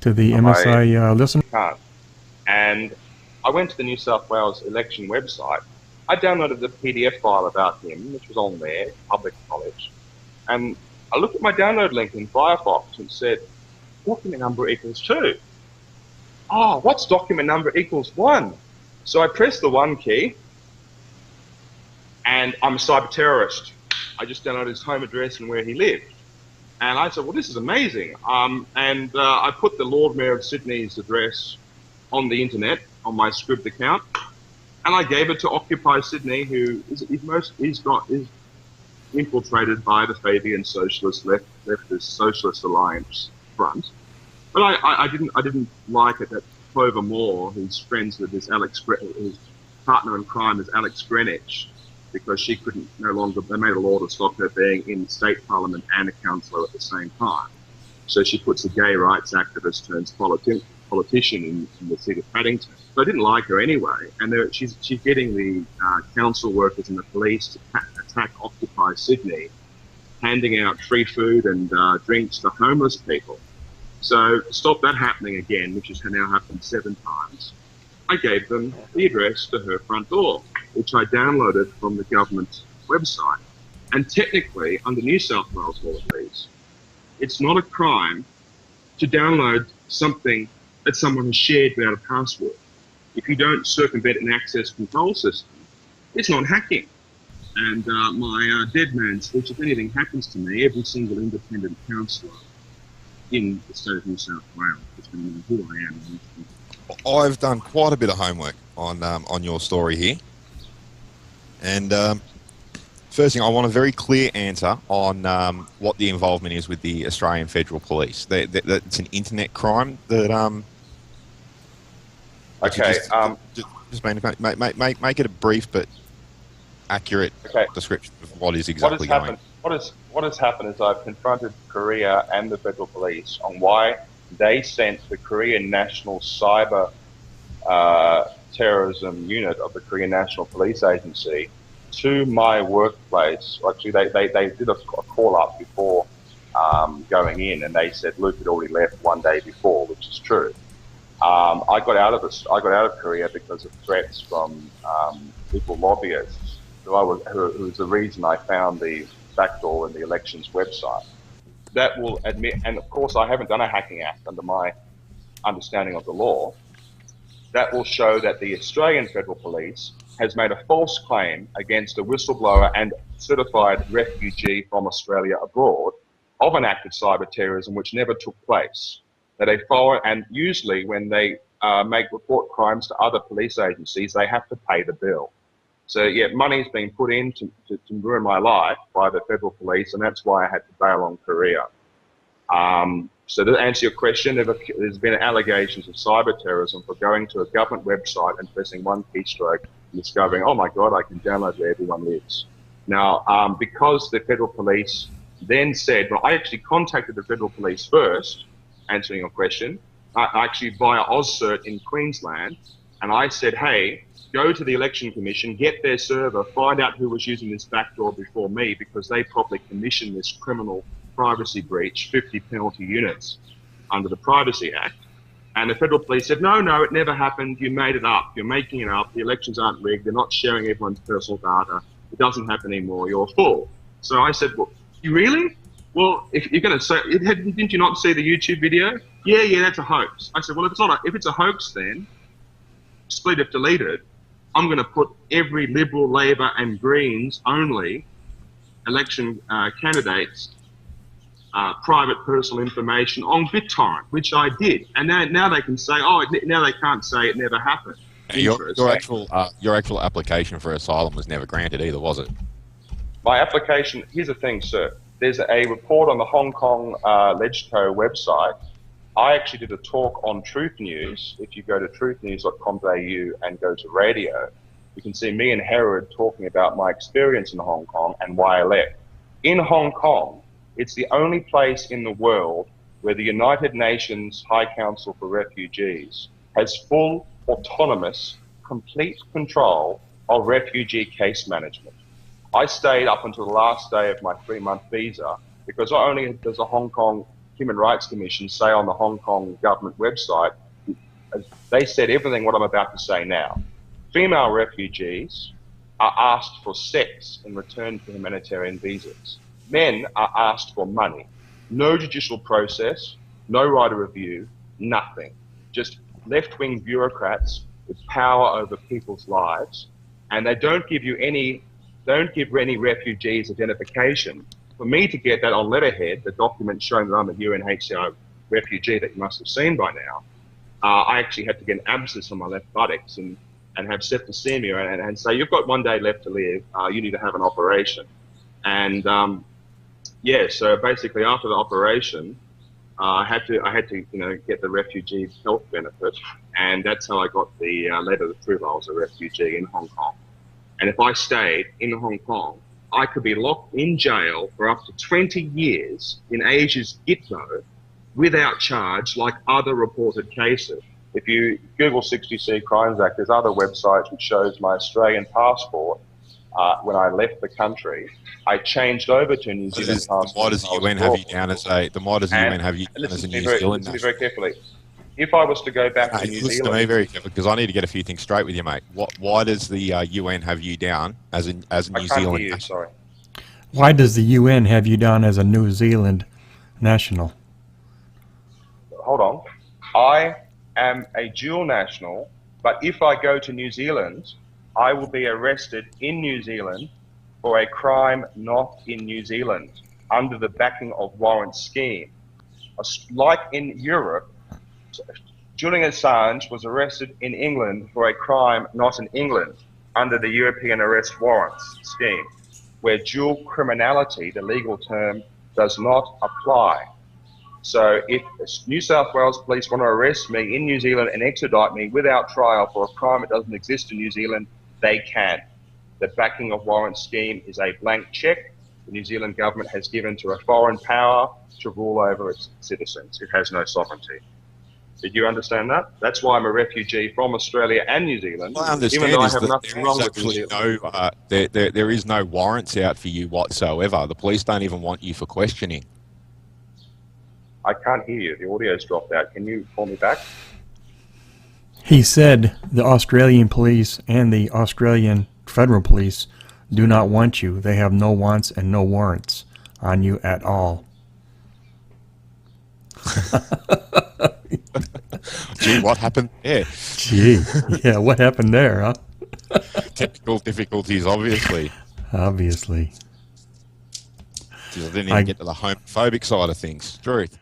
to the MSA listener. Can't. And I went to the New South Wales election website. I downloaded the PDF file about him, which was on there, public knowledge. And I looked at my download link in Firefox and said, document number equals 2. Oh, what's document number equals 1? So I pressed the 1 key, and I'm a cyber terrorist. I just downloaded his home address and where he lived. And I said, well, this is amazing. I put the Lord Mayor of Sydney's address on the internet, on my Scribd account, and I gave it to Occupy Sydney, who is infiltrated by the Fabian Socialist leftist Socialist Alliance front. But I didn't like it that Clover Moore, who's friends with his partner in crime is Alex Greenwich, because she couldn't no longer, they made a law to stop her being in state parliament and a councillor at the same time. So she puts a gay rights activist turns politician in the seat of Paddington. So I didn't like her anyway, and she's getting the council workers and the police to attack Occupy Sydney, handing out free food and drinks to homeless people. So to stop that happening again, which has now happened 7 times, I gave them the address to her front door, which I downloaded from the government website. And technically, under New South Wales law at least, it's not a crime to download something that someone has shared without a password. If you don't circumvent an access control system, it's not hacking. And my dead man speech, if anything happens to me, every single independent councillor in the state of New South Wales is going to know who I am. I've done quite a bit of homework on your story here. And first thing, I want a very clear answer on what the involvement is with the Australian Federal Police. It's an internet crime that... Okay. Just make it a brief but accurate description of what is exactly going on. What has happened is I've confronted Korea and the Federal Police on why they sent the Korean National Cyber Terrorism Unit of the Korean National Police Agency to my workplace. Actually, they did a call up before going in, and they said Luke had already left one day before, which is true. I got out of Korea because of threats from people lobbyists, who was the reason I found the backdoor in the elections website. That will admit, and of course I haven't done a hacking act under my understanding of the law, that will show that the Australian Federal Police has made a false claim against a whistleblower and certified refugee from Australia abroad of an act of cyber terrorism which never took place. That they follow, and usually when they report crimes to other police agencies, they have to pay the bill. So yeah, money's been put in to ruin my life by the Federal Police, and that's why I had to bail on Korea. So to answer your question, there's been allegations of cyber terrorism for going to a government website and pressing one keystroke and discovering, oh my God, I can download where everyone lives. Now, because the Federal Police then said, well, I actually contacted the Federal Police first, answering your question, actually via AusCert in Queensland, and I said, hey, go to the Election Commission, get their server, find out who was using this backdoor before me, because they probably commissioned this criminal privacy breach, 50 penalty units under the Privacy Act. And the Federal Police said, no, it never happened, you made it up, you're making it up, the elections aren't rigged, they're not sharing everyone's personal data, it doesn't happen anymore, you're a fool. So I said, well, you really? Well, if you're going to say, didn't you not see the YouTube video? Yeah, that's a hoax. I said, well, if it's a hoax then, split if deleted, I'm going to put every Liberal, Labor and Greens only election candidates' private personal information on BitTorrent, which I did. And now they can say, now they can't say it never happened. Your actual application for asylum was never granted either, was it? My application, here's the thing, sir. There's a report on the Hong Kong Legco website. I actually did a talk on Truth News. If you go to truthnews.com.au and go to radio, you can see me and Herod talking about my experience in Hong Kong and why I left. In Hong Kong, it's the only place in the world where the United Nations High Council for Refugees has full, autonomous, complete control of refugee case management. I stayed up until the last day of my 3-month visa because not only does the Hong Kong Human Rights Commission say on the Hong Kong government website, they said everything what I'm about to say now. Female refugees are asked for sex in return for humanitarian visas. Men are asked for money. No judicial process, no right of review, nothing. Just left-wing bureaucrats with power over people's lives, and they don't give any refugees identification. For me to get that on letterhead, the document showing that I'm a UNHCR refugee that you must have seen by now, I actually had to get an abscess on my left buttocks and have septicemia and say, you've got 1 day left to live, you need to have an operation. And so basically after the operation, I had to get the refugee health benefit, and that's how I got the letter to prove I was a refugee in Hong Kong. And if I stayed in Hong Kong, I could be locked in jail for up to 20 years in Asia's Gitmo without charge, like other reported cases. If you Google 60C Crimes Act, there's other websites which shows my Australian passport. When I left the country, I changed over to a New Zealand passport. Why does the UN have you down as a? Then why does the UN have you down as a New Zealand? Listen to me very carefully. If I was to go back to New listen Zealand, to me very carefully, because I need to get a few things straight with you, mate. Why does the UN have you down as a New Zealand? I can't hear you, sorry. Why does the UN have you down as a New Zealand national? Hold on. I am a dual national, but if I go to New Zealand, I will be arrested in New Zealand for a crime not in New Zealand under the backing of warrant scheme. Like in Europe, Julian Assange was arrested in England for a crime not in England under the European arrest warrants scheme, where dual criminality, the legal term, does not apply. So if New South Wales police want to arrest me in New Zealand and extradite me without trial for a crime that doesn't exist in New Zealand, they can. The backing of warrant scheme is a blank check the New Zealand government has given to a foreign power to rule over its citizens. It has no sovereignty. Did you understand that? That's why I'm a refugee from Australia and New Zealand. What I understand even though is I have that nothing wrong with New Zealand. there is no warrants out for you whatsoever. The police don't even want you for questioning. I can't hear you. The audio's dropped out. Can you call me back? He said the Australian police and the Australian federal police do not want you. They have no wants and no warrants on you at all. Gee, what happened there? Gee, yeah, what happened there, huh? Technical difficulties, obviously. Obviously. I didn't even get to the homophobic side of things. Truth.